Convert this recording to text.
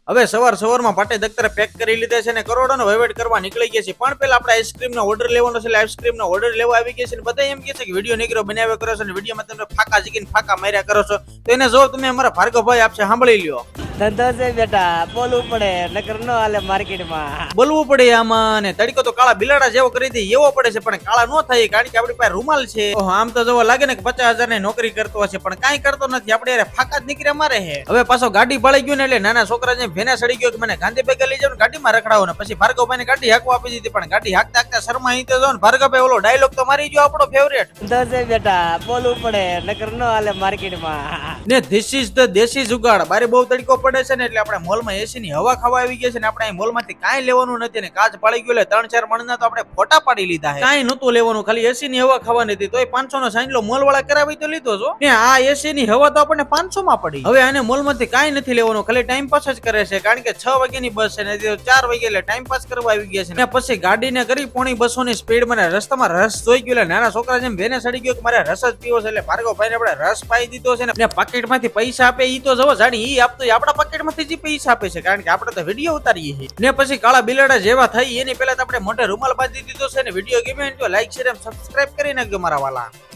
હવે સવારમાં પાટે દખ્તરે પેક કરી લીધા છે અને કરોડોનો વહીવટ કરવા નીકળી ગયા છે, પણ પેલા આપણે આઈસ્ક્રીમનો ઓર્ડર લેવાનો છે એટલે આઈસ્ક્રીમનો ઓર્ડર લેવા આવી ગયા છે. બધા એમ કહે છે કે વિડીયો નીકળ્યો બનાવ્યો કરો છો અને વિડીયોમાં તમે ફાકા જીકીને ફાકા માર્યા કરો છો, તો એને જો તમે અમારા ભાર્ગવભાઈ આપશે સાંભળી લ્યો. ધંધો છે બેટા, બોલવું પડે નકર ન હાલે માર્કેટમાં. બોલવું પડે આમાં, અને તડકો તો કાળા બિલાડા જેવો કરી દે એવો પડે છે, પણ કાળા નો થાય કારણ કે આપણી પાસે રૂમાલ છે. આમ તો જોવા લાગે ને કે 50,000 ની નોકરી કરતો હશે, પણ કાંઈ કરતો નથી. આપણે યાર ફાકા જ નીકળ્યા મારે છે. હવે પાછો ગાડી પડી ગયું ને એટલે નાના છોકરા જેમ ભેના સડી ગયો કે મને ગાંધીબાગ લઈ જાવ ને ગાડીમાં રખડાવો ને પછી ભાર્ગવભાઈ ને ગાડી હાંકવા આપી દીધી, પણ ગાડી હાંકતા હાંકતા શર્મા અહીં તો જો ને ભાર્ગવભાઈ ઓલો ડાયલોગ તો મારી ગયો આપણો ફેવરેટ. ધંધો છે બેટા, બોલવું પડે નકર ન હાલે માર્કેટમાં. ને ધીસ ઇઝ ધ દેશી જુગાડ. બારે બહુ તડકો પડે છે ને એટલે આપણે મોલમાં એસી ની હવા ખાવા આવી ગયા છે ને આપણે અહીં મોલમાંથી કાંઈ લેવાનું નથી ને કાચ પાડી ગયો એટલે 3-4 મણના તો આપણે ફોટા પાડી લીધા છે. કાંઈ નતું લેવાનું, ખાલી એસી ની હવા ખાવાની હતી, તોય 500 નો સાંજલો મોલ વાળા કરાવી તો લીધો છો ને. આ એસી ની હવા તો આપણને 500 માં પડી. હવે આને મોલમાંથી કાંઈ નથી લેવાનું, ખાલી ટાઈમ પાસ જ કરે છે કારણ કે 6 વાગ્યાની બસ છે ને 4 વાગે એટલે ટાઈમ પાસ કરવા આવી ગયા છે ને. પછી ગાડીને કરી 1.2 ની સ્પીડ માં રસ્તામાં રસ જોઈ ગયો એટલે નાના છોકરા જેમ વેને સડી ગયો કે મારે રસ જ પીવો છે એટલે ભાર્ગવભાઈ ને આપણે રસ પાઈ દીધો છે ને. પાકેટમાંથી પૈસા આપે ઈ તો જવો જાણી ઈ આપતો આપણા પાકેટમાંથી જ પૈસા આપે છે કારણ કે આપણે તો વિડીયો ઉતારીએ છીએ ને. પછી કાળા બિલાડા જેવા થઈ એની પહેલા તો આપણે મોઢે રૂમાલ બાંધી દીધો છે ને. વિડીયો ગમે તો લાઈક શેર અને સબસ્ક્રાઇબ કરી નાખજો મારા વાલા.